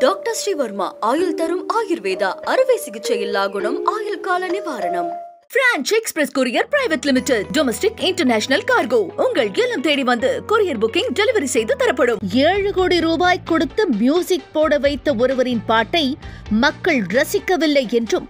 Doctor Sreevarma ஆயுள் தரும் ஆயுர்வேதா அறுவை சிகிச்சை இல்லா குணம் ஆயுள் கால நிவாரணம். Branch express courier private limited domestic international cargo உங்கள் இல்லம் தேடி வந்து கொரியர் புக்கிங் டெலிவரி செய்து தரப்படும். 7 கோடி ரூபாய் கொடுத்து மியூசிக் போட வைத்த ஒருவரின் பாட்டை மக்கள் ரசிக்கவில்லை என்றும்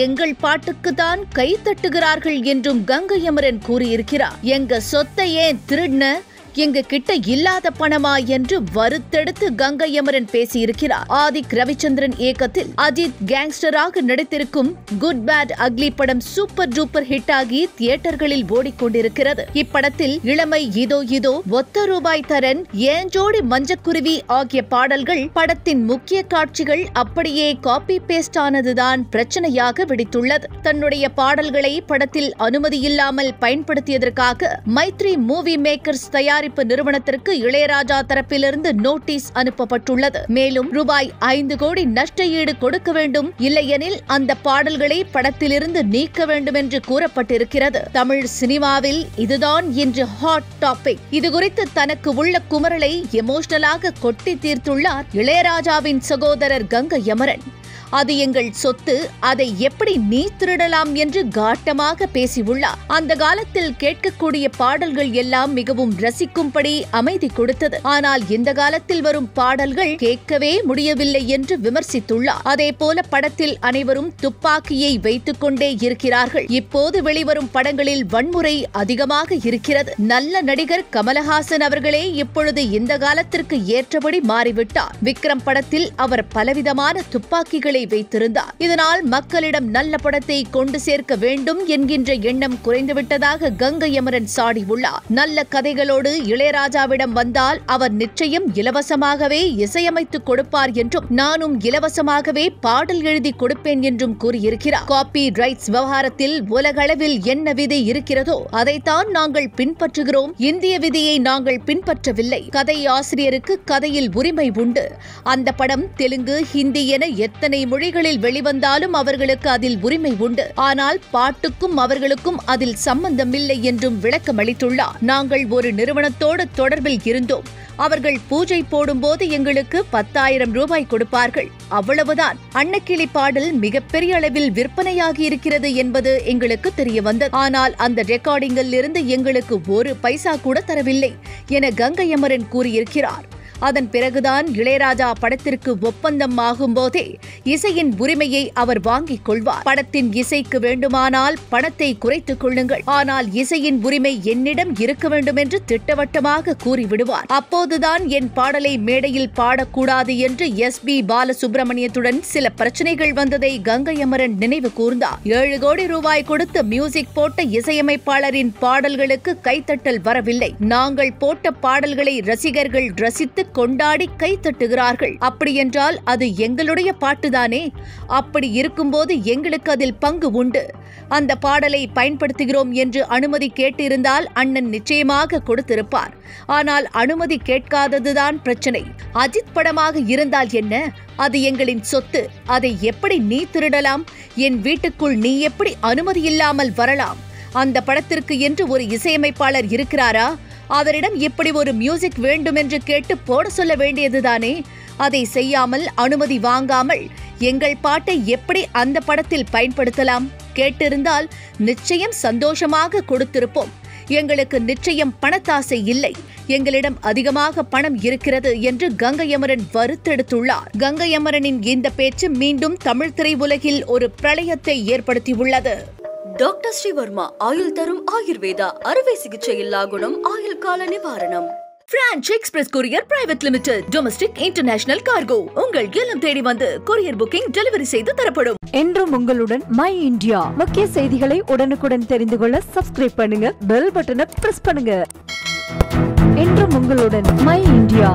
எங்கள் பாட்டுக்கு தான் கை தட்டுகிறார்கள் என்றும் கங்கை அமரன் கூறியிருக்கிறார். எங்க சொத்தை ஏன் திருடின, எங்க கிட்ட இல்லாத பணமா என்று வருத்தெடுத்து கங்கை அமரன் பேசியிருக்கிறார். ஆதிக் ரவிச்சந்திரன் இயக்கத்தில் அஜித் கேங்ஸ்டராக நடித்திருக்கும் குட் பேட் அக்லி படம் சூப்பர் டூப்பர் ஹிட் ஆகி தியேட்டர்களில் ஓடிக்கொண்டிருக்கிறது. இப்படத்தில் இளமை இதோ இதோ, ஒத்த ரூபாய் தரன், ஏன் ஜோடி மஞ்சக்குருவி ஆகிய பாடல்கள் படத்தின் முக்கிய காட்சிகள் அப்படியே காப்பி பேஸ்ட் ஆனதுதான் பிரச்சனையாக வெடித்துள்ளது. தன்னுடைய பாடல்களை படத்தில் அனுமதி இல்லாமல் பயன்படுத்தியதற்காக மைத்ரி மூவி மேக்கர்ஸ் தயாரிப்பு நிறுவனத்திற்கு இளையராஜா தரப்பிலிருந்து நோட்டீஸ் அனுப்பப்பட்டுள்ளது. மேலும் ரூபாய் 5 கோடி நஷ்ட ஈடு கொடுக்க வேண்டும், இல்லையெனில் அந்த பாடல்களை படத்திலிருந்து நீக்க வேண்டும் என்று கூறப்பட்டிருக்கிறது. தமிழ் சினிமாவில் இதுதான் இன்று ஹாட் டாபிக். இதுகுறித்து தனக்கு உள்ள குமரலை எமோஷனலாக கொட்டி தீர்த்துள்ளார் இளையராஜாவின் சகோதரர் கங்கை அமரன். அது எங்கள் சொத்து, அதை எப்படி நீ திருடலாம் என்று காட்டமாக பேசியுள்ளார். அந்த காலத்தில் கேட்கக்கூடிய பாடல்கள் எல்லாம் மிகவும் ரசிக்கும்படி அமைதி கொடுத்தது. ஆனால் இந்த காலத்தில் வரும் பாடல்கள் கேட்கவே முடியவில்லை என்று விமர்சித்துள்ளார். அதே போல படத்தில் அனைவரும் துப்பாக்கியை வைத்துக் கொண்டே இருக்கிறார்கள். இப்போது வெளிவரும் படங்களில் வன்முறை அதிகமாக இருக்கிறது. நல்ல நடிகர் கமலஹாசன் அவர்களே இப்பொழுது இந்த காலத்திற்கு ஏற்றபடி மாறிவிட்டார். விக்ரம் படத்தில் அவர் பலவிதமான துப்பாக்கிகளை வைத்திருந்தார். இதனால் மக்களிடம் நல்ல படத்தை கொண்டு சேர்க்க வேண்டும் என்கின்ற எண்ணம் குறைந்துவிட்டதாக கங்கை அமரன் சாடியுள்ளார். நல்ல கதைகளோடு இளையராஜாவிடம் வந்தால் அவர் நிச்சயம் இலவசமாகவே இசையமைத்துக் கொடுப்பார் என்றும், நானும் இலவசமாகவே பாடல் எழுதி கொடுப்பேன் என்றும் கூறியிருக்கிறார். காப்பி ரைட்ஸ் விவகாரத்தில் உலகளவில் என்ன விதி இருக்கிறதோ அதைத்தான் நாங்கள் பின்பற்றுகிறோம். இந்திய விதியை நாங்கள் பின்பற்றவில்லை. கதை ஆசிரியருக்கு கதையில் உரிமை உண்டு. அந்த படம் தெலுங்கு, ஹிந்தி என எத்தனை மொழிகளில் வெளிவந்தாலும் அவர்களுக்கு அதில் உரிமை உண்டு. ஆனால் பாட்டுக்கும் அவர்களுக்கும் அதில் சம்பந்தமில்லை என்றும் விளக்கம் அளித்துள்ளார். நாங்கள் ஒரு நிறுவனத்தோடு தொடர்பில் இருந்தோம். அவர்கள் பூஜை போடும்போது எங்களுக்கு 10,000 ரூபாய் கொடுப்பார்கள். அவ்வளவுதான். அன்னக்கிளி பாடல் மிகப்பெரிய அளவில் விற்பனையாகி இருக்கிறது என்பது எங்களுக்கு தெரிய வந்தது. ஆனால் அந்த ரெக்கார்டிங்கில் இருந்து எங்களுக்கு ஒரு பைசா கூட தரவில்லை என கங்கை அமரன் கூறியிருக்கிறார். அதன் பிறகுதான் இளையராஜா படத்திற்கு ஒப்பந்தம் ஆகும் போதே இசையின் உரிமையை அவர் வாங்கிக் கொள்வார். படத்தின் இசைக்கு வேண்டுமானால் பணத்தை குறைத்துக் கொள்ளுங்கள், ஆனால் இசையின் உரிமை என்னிடம் இருக்க வேண்டும் என்று திட்டவட்டமாக கூறிவிடுவார். அப்போதுதான் என் பாடலை மேடையில் பாடக்கூடாது என்று எஸ்.பி. பாலசுப்ரமணியத்துடன் சில பிரச்சனைகள் வந்ததை கங்கை அமரன் நினைவு கூர்ந்தார். 7 கோடி ரூபாய் கொடுத்து மியூசிக் போட்ட இசையமைப்பாளரின் பாடல்களுக்கு கைத்தட்டல் வரவில்லை. நாங்கள் போட்ட பாடல்களை ரசிகர்கள் ரசித்து கொண்டாடி கை தட்டுகிறார்கள். அப்படியென்றால் அது எங்களுடைய பாட்டுதானே. அப்படி இருக்கும்போது எங்களுக்கு அதில் பங்கு உண்டு. அந்த பாடலை பயன்படுத்துகிறோம் என்று அனுமதி கேட்டிருந்தால் அண்ணன் நிச்சயமாக கொடுத்திருப்பார். ஆனால் அனுமதி கேட்காததுதான் பிரச்சனை. அஜித் படமாக இருந்தால் என்ன, அது எங்களின் சொத்து. அதை எப்படி நீ திருடலாம்? என் வீட்டுக்குள் நீ எப்படி அனுமதி இல்லாமல் வரலாம்? அந்த படத்திற்கு என்று ஒரு இசையமைப்பாளர் இருக்கிறாரா? அவரிடம் இப்படி ஒரு மியூசிக் வேண்டும் என்று கேட்டு போட சொல்ல வேண்டியதுதானே. அதை செய்யாமல், அனுமதி வாங்காமல் எங்கள் பாட்டை எப்படி அந்த படத்தில் பயன்படுத்தலாம்? கேட்டிருந்தால் நிச்சயம் சந்தோஷமாக கொடுத்திருப்போம். எங்களுக்கு நிச்சயம் பணத்தாசை இல்லை. எங்களிடம் அதிகமாக பணம் இருக்கிறது என்று கங்கை அமரன் வருத்தெடுத்துள்ளார். கங்கை அமரனின் இந்த பேச்சு மீண்டும் தமிழ் திரையுலகில் ஒரு பிரளயத்தை ஏற்படுத்தியுள்ளது. டாக்டர் ஸ்ரீவர்மா ஆயுள் தரும் ஆயுர்வேதா அறுவை சிகிச்சை இல்லா குணம் ஆயுள் கால நிவாரணம். Branch express courier private limited domestic international cargo உங்கள் இல்லம் தேடி வந்து கொரியர் புக்கிங் டெலிவரி செய்து தரப்படும். என்றும் உங்களுடன் மை இந்தியா. முக்கிய செய்திகளை உடனுக்குடன் தெரிந்து கொள்ள சப்ஸ்கிரைப் பண்ணுங்க, பெல் பட்டனை பிரஸ் பண்ணுங்க. என்றும் உங்களுடன் மை இந்தியா.